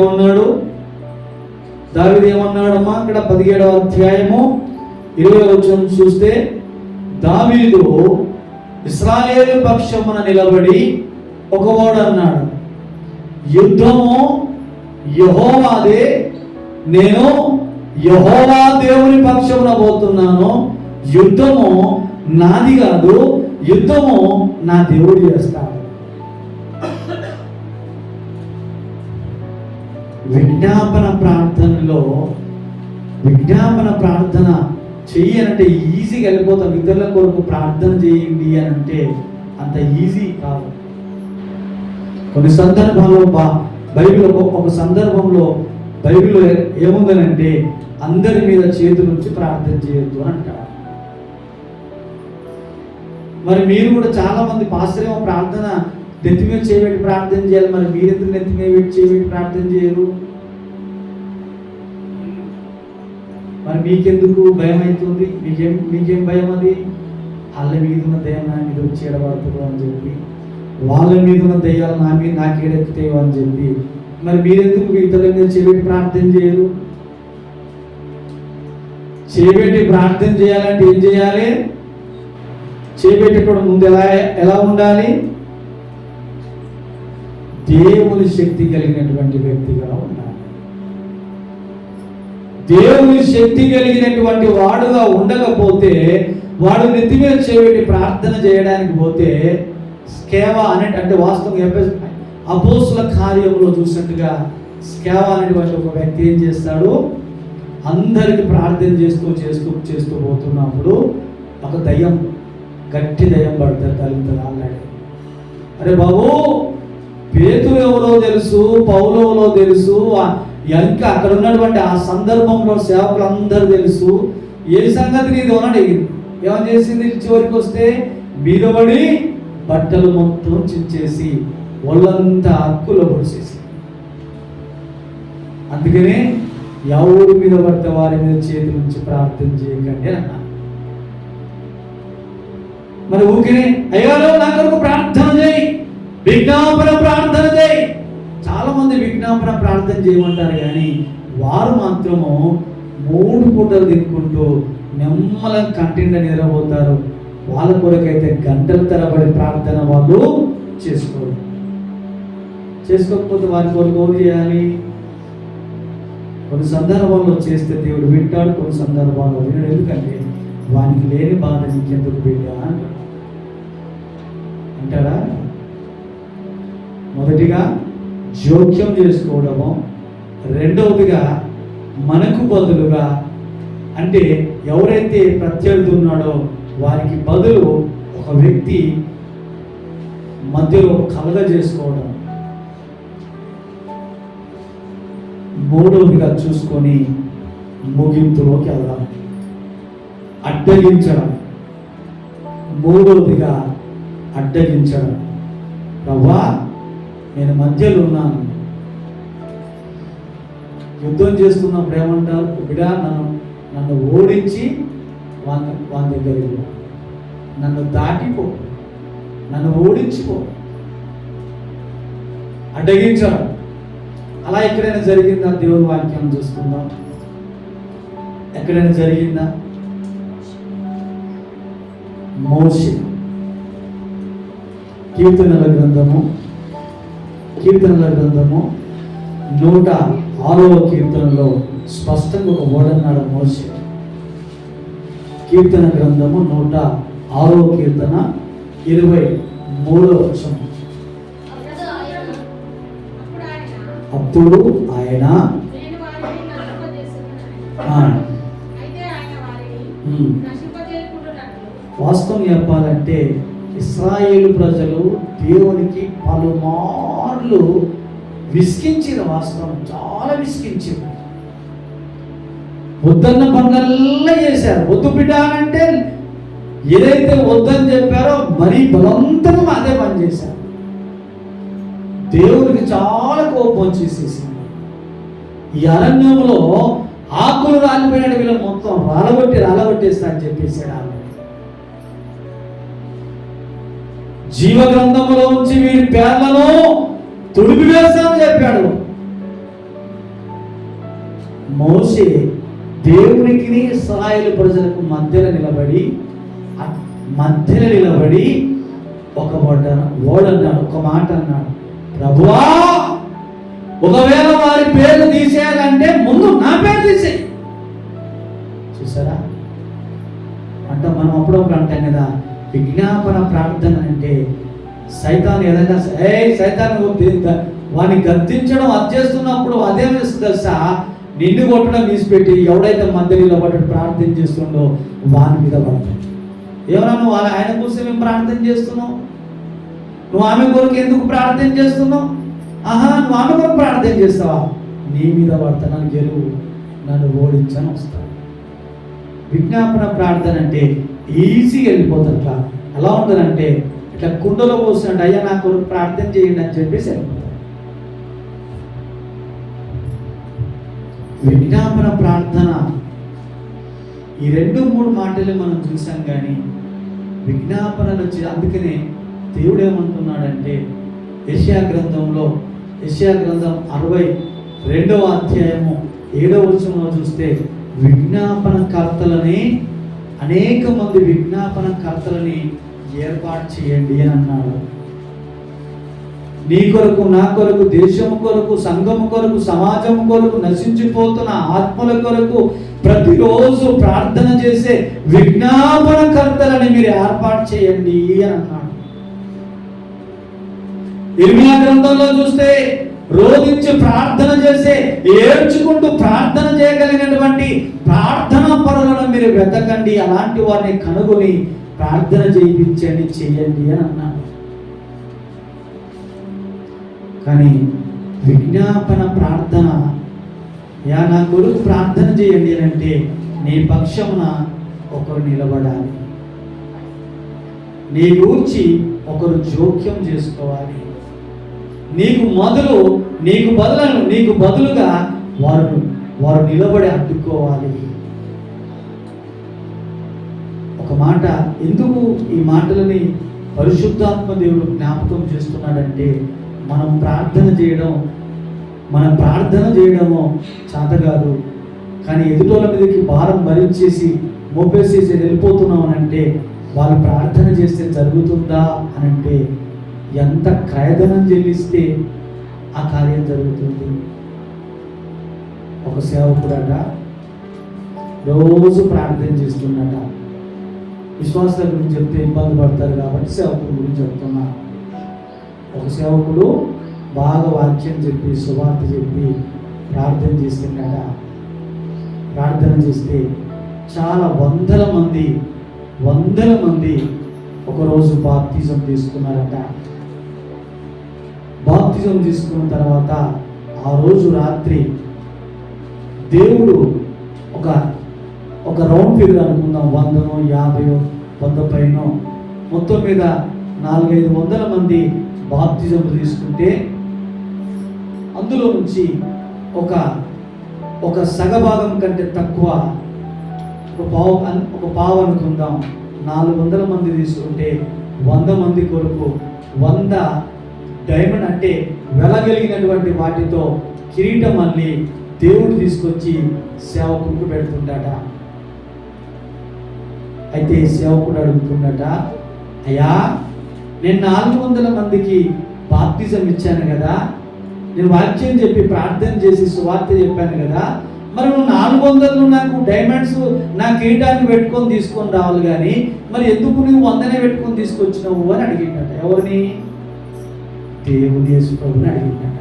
ఏమన్నాడమ్మా అక్కడ 17వ అధ్యాయము 20వ వచనం చూస్తే, దావీదు ఇశ్రాయేలు పక్షమున నిలబడి ఒకవాడు అన్నాడు, యుద్ధము యెహోవాదే, నేను యెహోవా దేవుని పక్షమున పోతున్నాను, యుద్ధము నాది కాదు, యుద్ధము నా దేవుడు చేస్తాడు. విజ్ఞాపన ప్రార్థన చెయ్యనంటే ఈజీగా వెళ్ళిపోతాం. ఇతరుల కొరకు ప్రార్థన చేయండి అని అంటే అంత ఈజీ కాదు. కొన్ని సందర్భాల్లో బైబిల్ ఒక సందర్భంలో బైబిల్లో ఏముందనంటే అందరి మీద చేతుల నుంచి ప్రార్థన చేయొద్దు అని అంటారు. మరి మీరు కూడా చాలా మంది పాస్టరేమో ప్రార్థన నెత్తి మీద చేయబెట్టి ప్రార్థన చేయాలి, మరి మీరెందుకు నెత్తి మీద చేయబెట్టి ప్రార్థన చేయరు? మరి మీకెందుకు భయం అవుతుంది? మీకేం భయం? అది వాళ్ళ మీద ఉన్న దయ్యం నా మీద వచ్చి ఎడబడుతుంది అని చెప్పి, వాళ్ళ మీద ఉన్న దయ్యాలు నాకేడెత్తుతాయో అని చెప్పి, మరి మీరెందుకు ఇతరుల మీద చేయబెట్టి ప్రార్థన చేయరు? చేయబెట్టి ప్రార్థన చేయాలంటే ఏం చేయాలి? చేయబెట్టేటప్పుడు ముందు ఎలా ఉండాలి? దేవుని శక్తి కలిగినటువంటి వ్యక్తిగా ఉండాలి. దేవుని శక్తి కలిగినటువంటి వాడుగా ఉండకపోతే, వాడు నెత్తి మీద చేయబెట్టి ప్రార్థన చేయడానికి పోతే స్కేవ అంటే వాస్తవంగా అపోస్తుల కార్యంలో చూసినట్టుగా స్కేవ అనేటువంటి ఒక వ్యక్తి ఏం చేస్తాడు, అందరికి ప్రార్థన చేస్తూ పోతున్నప్పుడు ఒక దయ్యం, గట్టి దయ్యం పడతారు. తల్లిదండ్రులు ఆల్రెడీ, అరే బాబు, పేతురు ఎవరో తెలుసు, పౌలు ఎవరో తెలుసు, ఇంకా అక్కడ ఉన్నటువంటి ఆ సందర్భంలో సేవకులు అందరూ తెలుసు, ఏ సంగతి నీది అని అడిగింది. ఏమని చేసింది? చివరికి వస్తే మీదబడి బట్టలు మొత్తం చించేసి ఒళ్ళంతా అక్కులో పొడిచేసి, అందుకనే ఎవరి మీద పడితే వారి మీద చేతి నుంచి ప్రార్థన చేయకండి అన్నా. మరి ఊరికే అయ్యారో నా కొరకు ప్రార్థన చేయి, విజ్ఞాపన ప్రార్థన చేయి. చాలా మంది విజ్ఞాపన ప్రార్థన చేయమంటారు, కానీ వారు మాత్రము 3 పూటలు తినుకుంటూ నెమ్మలం కంటిండ నిద్రపోతారు. వాళ్ళ కొరకైతే గంటల తరబడి ప్రార్థన వాళ్ళు చేసుకోకపోతే వారి కొరకు ఏం చేయాలి? కొన్ని సందర్భాల్లో చేస్తే దేవుడు వింటాడు, కొన్ని సందర్భాల్లో వినడు. ఎందుకంటే వానికి లేని బాధ నీకెందుకు బిడ్డా అంటారా? మొదటిగా జోక్యం చేసుకోవడము, రెండవదిగా మనకు బదులుగా, అంటే ఎవరైతే ప్రత్యర్థి ఉన్నాడో వారికి బదులు ఒక వ్యక్తి మధ్యలో కలగజేసుకోవడం, మూడవదిగా చూసుకొని ముగింపులోకి వెళ్దాం. అడ్డగించడం, మూడవదిగా అడ్డగించడం. ప్రభువా, నేను మధ్యలో ఉన్నాను, యుద్ధం చేస్తున్నప్పుడు ఏమంటారు? బిడ్డ, నన్ను ఓడించి వాళ్ళ దగ్గరికి, నన్ను దాటిపో, నన్ను ఓడించిపో. అడ్డగించడం. అలా ఎక్కడైనా జరిగిందా? దేవుని వాక్యం చూసుకుందాం. ఎక్కడైనా జరిగిందా? కీర్తనల గ్రంథము 106వ కీర్తనలో స్పష్టంగా ఒక వర్డ్ అన్నాడు మోషే. కీర్తన గ్రంథము 106వ కీర్తన 23వ వచనం. అప్పుడు ఆయన వాస్తవం చెప్పాలంటే ఇశ్రాయేలు ప్రజలు దేవునికి పలుమార్లు విసిగించిన, వాస్తవం చాలా విసిగించారు. వద్దన్న పనులల్లా చేశారు. వద్దు బిడ్డ అంటే ఏదైతే వద్దని చెప్పారో మరీ బలవంతంగా అదే పని చేశారు. దేవుడికి చాలా కోపం వచ్చేసేసింది. ఈ అరణ్యంలో ఆకులు రాలిపోయిన వీళ్ళని మొత్తం రాలగొట్టేస్తా అని చెప్పేసాడు. జీవ గ్రంథంలో ఉంచి వీరి పేర్లను తుడిపివేస్తామని చెప్పాడు. మోషే దేవునికి ఇశ్రాయేలు ప్రజలకు మధ్యలో నిలబడి ఒక మాట అన్నాడు, ప్రభువా, ఒకవేళ వారి పేరు తీసేయాలంటే ముందు నా పేరు తీసే. చూసారా? అంటే మనం అప్పుడప్పుడు అంటాం కదా, విజ్ఞాపన ప్రార్థన అంటే సైతాన్ ఏదైనా సైతాన్ వాడిని గద్దించడం అది చేస్తున్నప్పుడు అదేమిస్తుంది తెలుసా, నిన్ను కొట్టడం తీసిపెట్టి ఎవడైతే మధ్యలో పడ్డాడు ప్రార్థన చేస్తుండో వాని మీద పడతాడు. ఎవరా నువ్వు ఆయన కోసం ఏం ప్రార్థన చేస్తున్నావు? నువ్వు ఆమె కొరకు ఎందుకు ప్రార్థన చేస్తున్నావు? నువ్వు ఆమె కొరకు ప్రార్థన చేస్తావా? నీ మీద పడతా, నన్ను గెలువు, నన్ను ఓడించని వస్తాను. విజ్ఞాపన ప్రార్థన అంటే ఈజీగా వెళ్ళిపోతారు. అట్లా ఎలా ఉంటుందంటే ఇట్లా కుండలో పోస్తుంటే అయ్యా నా కొరకు ప్రార్థన చేయండి అని చెప్పేసి వెళ్ళిపోతారు. విజ్ఞాపన ప్రార్థన ఈ 2-3 మాటలు మనం చూసాం. కానీ విజ్ఞాపనలు అందుకనే దేవుడు ఏమంటున్నాడంటే యెషయా గ్రంథం 62వ అధ్యాయము 7వ వచనంలో చూస్తే అనేక మంది విజ్ఞాపన కర్తలని ఏర్పాటు చేయండి అని అన్నాడు. నీ కొరకు, నా కొరకు, దేశము కొరకు, సంఘము కొరకు, సమాజం కొరకు, నశించిపోతున్న ఆత్మల కొరకు ప్రతిరోజు ప్రార్థన చేసే విజ్ఞాపన కర్తలని మీరు ఏర్పాటు చేయండి అని అన్నాడు. ఇర్మియా గ్రంథంలో చూస్తే రోధించి ప్రార్థన చేసే, ఏడ్చుకుంటూ ప్రార్థన చేయగలిగినటువంటి ప్రార్థనా పరులను మీరు వెతకండి, అలాంటి వారిని కనుగొని ప్రార్థన చేయండి అని అన్నాడు. కానీ విజ్ఞాపన ప్రార్థన, నా కొరకు ప్రార్థన చేయండి అని అంటే నీ పక్షమున ఒకరు నిలబడాలి, నీ గురించి ఒకరు జోక్యం చేసుకోవాలి, నీకు బదులుగా వారు నిలబడి అడ్డుకోవాలి. ఒక మాట, ఎందుకు ఈ మాటలని పరిశుద్ధాత్మ దేవుడు జ్ఞాపకం చేస్తున్నాడంటే మనం ప్రార్థన చేయడమో చేత కాదు, కానీ ఎదుటోళ్ళ మీదకి భారం భరించేసి మోపేసేసి వెళ్ళిపోతున్నాం అని అంటే వాళ్ళు ప్రార్థన చేస్తే జరుగుతుందా అని అంటే ఎంత క్రయధనం చెల్లిస్తే ఆ కార్యం జరుగుతుంది. ఒక సేవకుడట రోజు ప్రార్థన చేస్తున్నట. విశ్వాసాల గురించి చెప్తే ఇబ్బంది పడతారు కాబట్టి సేవకుడు గురించి చెప్తున్నా. ఒక సేవకుడు బాగా వాక్యం చెప్పి సువార్త చెప్పి ప్రార్థన చేస్తుండట. ప్రార్థన చేస్తే చాలా వందల మంది ఒకరోజు బాప్తిజం తీసుకున్నారట. బాప్తిజం తీసుకున్న తర్వాత ఆ రోజు రాత్రి దేవుడు ఒక రౌండ్ ఫిగర్ అనుకుందాం, 100, 50, 100 పైన మొత్తం మీద 400-500 మంది బాప్తిజం తీసుకుంటే అందులో నుంచి ఒక సగభాగం కంటే తక్కువ, ఒక పావు అనుకుందాం, 400 మంది తీసుకుంటే 100 మంది కొరకు 100 డైమండ్ అంటే వెలగలిగినటువంటి వాటితో కిరీటం మళ్ళీ దేవుడు తీసుకొచ్చి సేవకుడికి పెడుతుండట. అయితే సేవకుడు అడుగుతుండట, అయ్యా నేను 400 మందికి బాప్తిజం ఇచ్చాను కదా, నేను వాక్యం చెప్పి ప్రార్థన చేసి సువార్త చెప్పాను కదా, మరి నువ్వు 400 నాకు డైమండ్స్ నా కిరీటాన్ని పెట్టుకొని తీసుకొని రావాలి కానీ మరి ఎందుకు నువ్వు 100నే పెట్టుకొని తీసుకొచ్చినావు అని అడిగిందట. ఎవరిని? దేవుని యేసు ప్రభుని అడిగిందట.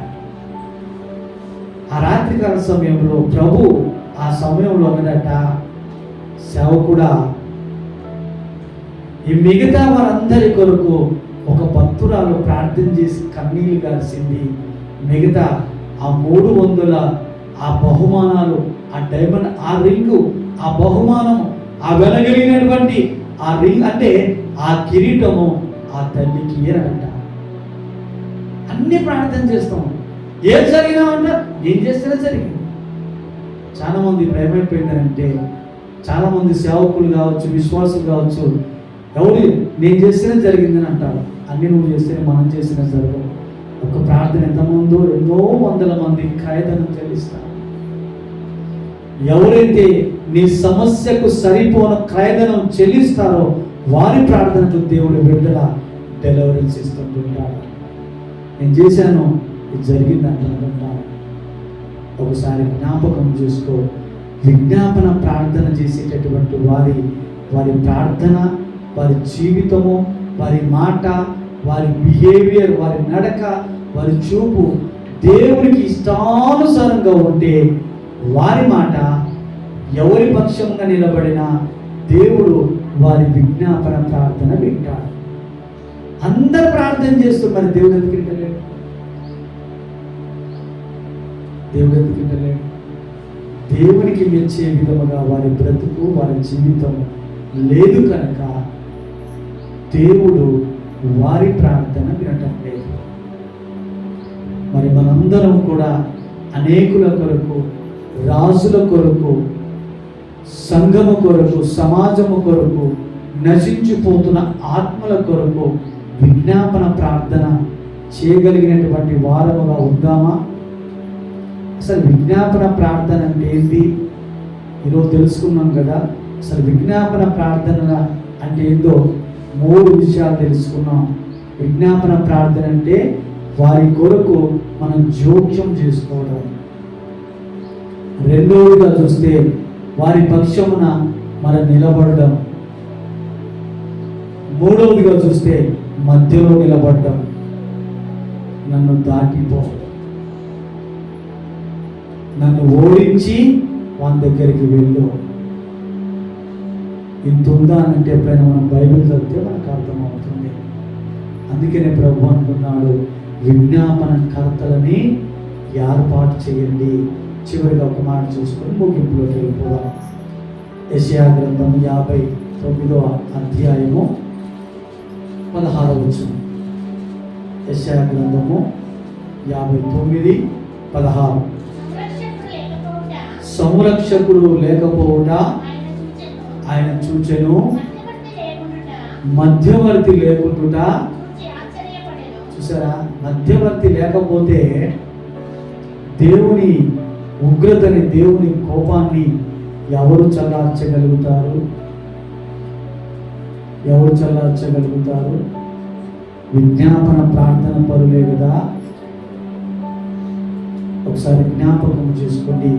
ఆ రాత్రికాల సమయంలో ప్రభు ఆ సమయంలో అన్నదట, సేవకుడా, ఈ మిగతా వారందరి కొరకు ఒక భక్తురాలు ప్రార్థన చేసి కన్నీళ్లు గార్చింది. మిగతా ఆ 300 ఆ బహుమానాలు, ఆ డైమండ్, ఆ రింగు, ఆ బహుమానం, ఆ వెలగలిగినటువంటి ఆ రింగ్ అంటే ఆ కిరీటము ఆ తల్లికి అంట. అన్ని ప్రార్థన చేస్తాం. ఏం జరిగినామంట? ఏం చేస్తేనే జరిగింది. చాలా మంది ఏమైపోయిందంటే, చాలా మంది సేవకులు కావచ్చు, విశ్వాసులు కావచ్చు, ఎవరు నేను చేస్తేనే జరిగిందని అంటారు. అన్ని నువ్వు చేస్తేనే మనం చేస్తేనే జరగదు. ఒక ప్రార్థన ఎంతమందో ఎన్నో 100 మంది క్రయధనం చెల్లిస్తారు. ఎవరైతే నీ సమస్యకు సరిపోన క్రయధనం చెల్లిస్తారో వారి ప్రార్థనకు దేవుడు విడుదల, డెలివరెన్స్ ఇస్తుంటాడు. నేను చేశాను, ఇది జరిగిందంటారు. ఒకసారి జ్ఞాపకం చేసుకో. విజ్ఞాపన ప్రార్థన చేసేటటువంటి వారి ప్రార్థన, వారి జీవితము, వారి మాట, వారి బిహేవియర్, వారి నడక, వారి చూపు దేవునికి ఇష్టానుసారంగా ఉంటే వారి మాట ఎవరి పక్షంగా నిలబడినా దేవుడు వారి విజ్ఞాపన ప్రార్థన వింటాడు. అందరు ప్రార్థన చేస్తూ మరి దేవుడు ఎందుకు వింటలేడు? దేవుడు ఎందుకు వింటలేడు? దేవునికి మెచ్చే విధముగా వారి బ్రతుకు, వారి జీవితం లేదు కనుక దేవుడు వారి ప్రార్థన వినటం లేదు. మరి మనందరం కూడా అనేకుల కొరకు, రాజుల కొరకు, సంఘము కొరకు, సమాజము కొరకు, నశించిపోతున్న ఆత్మల కొరకు విజ్ఞాపన ప్రార్థన చేయగలిగినటువంటి వారముగా ఉందామా? అసలు విజ్ఞాపన ప్రార్థన అంటే ఏంటి ఈరోజు తెలుసుకున్నాం కదా. అసలు విజ్ఞాపన ప్రార్థన అంటే ఏందో 3 విషయాలు తెలుసుకున్నాం. విజ్ఞాపన ప్రార్థన అంటే వారి కొరకు మనం జోక్యం చేసుకోవడం. రెండవదిగా చూస్తే వారి పక్షమున మనం నిలబడడం. మూడవదిగా చూస్తే మధ్యలో నిలబడడం. నన్ను దాటిపో, నన్ను ఓడించి వాని దగ్గరికి వెళ్ళు. ఇంత ఉందా అంటే ఎప్పుడైనా మనం బైబిల్ చదివితే మనకు అర్థమవుతుంది. అందుకనే ప్రభు అంటున్నాడు, విజ్ఞాపన కర్తలని ఏర్పాటు చేయండి. చివరిగా ఒక మాట చూసుకొని ముగింపులోకి వెళ్ళిపోదాం. యెషయా గ్రంథము 59వ అధ్యాయము 16వ వచనం. యెషయా గ్రంథము 59:16. సంరక్షకుడు లేకపోవుట ఆయన చూచెను, మధ్యవర్తి లేకుండుట. చూసారా, మధ్యవర్తి లేకపోతే దేవుని ఉగ్రతని, దేవుని కోపాన్ని ఎవరు చల్లార్చగలుగుతారు? ఎవరు చల్లార్చగలుగుతారు? విజ్ఞాపన ప్రార్థన పరులే కదా. ఒకసారి జ్ఞాపకం చేసుకోండి.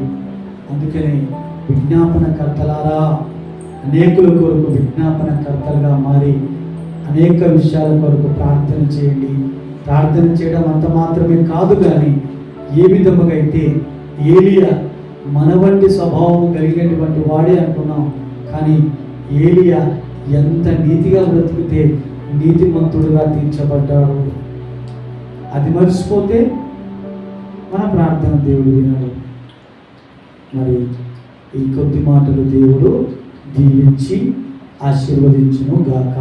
అందుకని విజ్ఞాపన కర్తలారా, అనేకుల కొరకు విజ్ఞాపన కర్తలుగా మారి అనేక విషయాల కొరకు ప్రార్థన చేయండి. ప్రార్థన చేయడం అంత మాత్రమే కాదు, కానీ ఏ విధముగా అయితే ఏలియా మన వంటి స్వభావం కలిగినటువంటి వాడే అంటున్నాం, కానీ ఏలియా ఎంత నీతిగా బ్రతికితే నీతిమంతుడుగా తీర్చబడ్డాడు. అది మర్చిపోతే మన ప్రార్థన దేవుడు వినాడు. మరి ఈ కొద్ది మాటలు దేవుడు దీవించి ఆశీర్వదించును గాక.